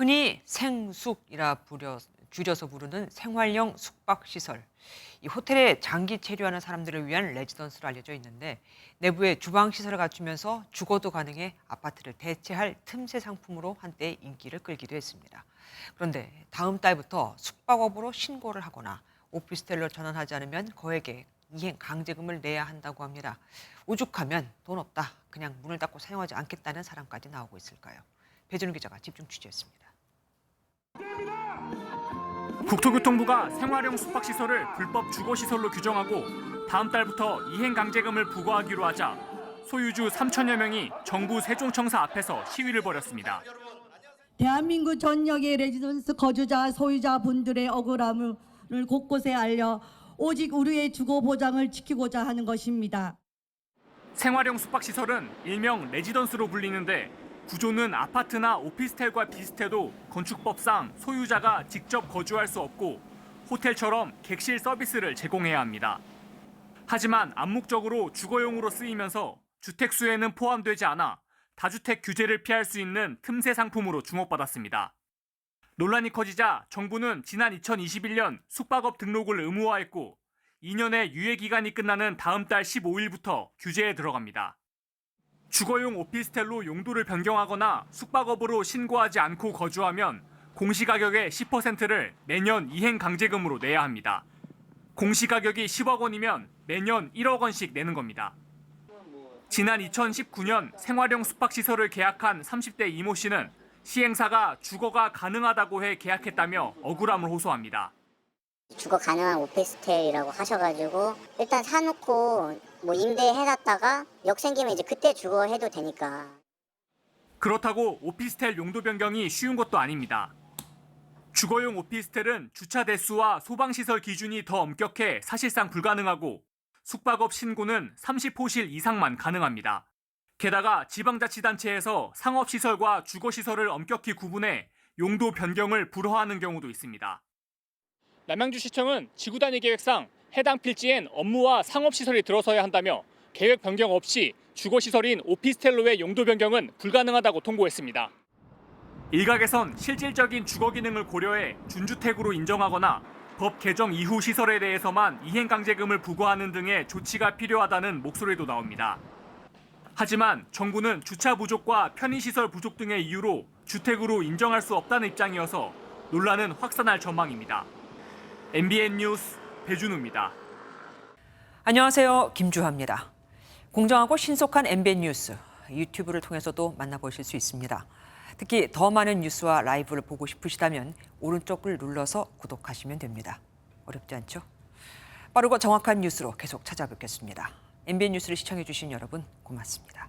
흔히 줄여서 부르는 생활형 숙박시설. 이 호텔에 장기 체류하는 사람들을 위한 레지던스로 알려져 있는데 내부에 주방시설을 갖추면서 주거도 가능해 아파트를 대체할 틈새 상품으로 한때 인기를 끌기도 했습니다. 그런데 다음 달부터 숙박업으로 신고를 하거나 오피스텔로 전환하지 않으면 거액의 이행 강제금을 내야 한다고 합니다. 오죽하면 돈 없다, 그냥 문을 닫고 사용하지 않겠다는 사람까지 나오고 있을까요? 배준우 기자가 집중 취재했습니다. 국토교통부가 생활형 숙박시설을 불법 주거시설로 규정하고 다음 달부터 이행강제금을 부과하기로 하자 소유주 3천여 명이 정부 세종청사 앞에서 시위를 벌였습니다. 대한민국 전역의 레지던스 거주자 소유자분들의 억울함을 곳곳에 알려 오직 우리의 주거 보장을 지키고자 하는 것입니다. 생활형 숙박시설은 일명 레지던스로 불리는데 구조는 아파트나 오피스텔과 비슷해도 건축법상 소유자가 직접 거주할 수 없고 호텔처럼 객실 서비스를 제공해야 합니다. 하지만 암묵적으로 주거용으로 쓰이면서 주택수에는 포함되지 않아 다주택 규제를 피할 수 있는 틈새 상품으로 주목받았습니다. 논란이 커지자 정부는 지난 2021년 숙박업 등록을 의무화했고 2년의 유예기간이 끝나는 다음 달 15일부터 규제에 들어갑니다. 주거용 오피스텔로 용도를 변경하거나 숙박업으로 신고하지 않고 거주하면 공시가격의 10%를 매년 이행강제금으로 내야 합니다. 공시가격이 10억 원이면 매년 1억 원씩 내는 겁니다. 지난 2019년 생활형 숙박시설을 계약한 30대 이모 씨는 시행사가 주거가 가능하다고 해 계약했다며 억울함을 호소합니다. 주거 가능한 오피스텔이라고 하셔가지고 일단 사놓고 임대해놨다가 역 생기면 이제 그때 주거해도 되니까. 그렇다고 오피스텔 용도 변경이 쉬운 것도 아닙니다. 주거용 오피스텔은 주차 대수와 소방시설 기준이 더 엄격해 사실상 불가능하고 숙박업 신고는 30호실 이상만 가능합니다. 게다가 지방자치단체에서 상업시설과 주거시설을 엄격히 구분해 용도 변경을 불허하는 경우도 있습니다. 남양주시청은 지구단위 계획상 해당 필지엔 업무와 상업시설이 들어서야 한다며 계획 변경 없이 주거시설인 오피스텔로의 용도 변경은 불가능하다고 통보했습니다. 일각에선 실질적인 주거 기능을 고려해 준주택으로 인정하거나 법 개정 이후 시설에 대해서만 이행강제금을 부과하는 등의 조치가 필요하다는 목소리도 나옵니다. 하지만 정부는 주차 부족과 편의시설 부족 등의 이유로 주택으로 인정할 수 없다는 입장이어서 논란은 확산할 전망입니다. MBN 뉴스 배준우입니다. 안녕하세요. 김주하입니다. 공정하고 신속한 MBN 뉴스, 유튜브를 통해서도 만나보실 수 있습니다. 특히 더 많은 뉴스와 라이브를 보고 싶으시다면 오른쪽을 눌러서 구독하시면 됩니다. 어렵지 않죠? 빠르고 정확한 뉴스로 계속 찾아뵙겠습니다. MBN 뉴스를 시청해주신 여러분 고맙습니다.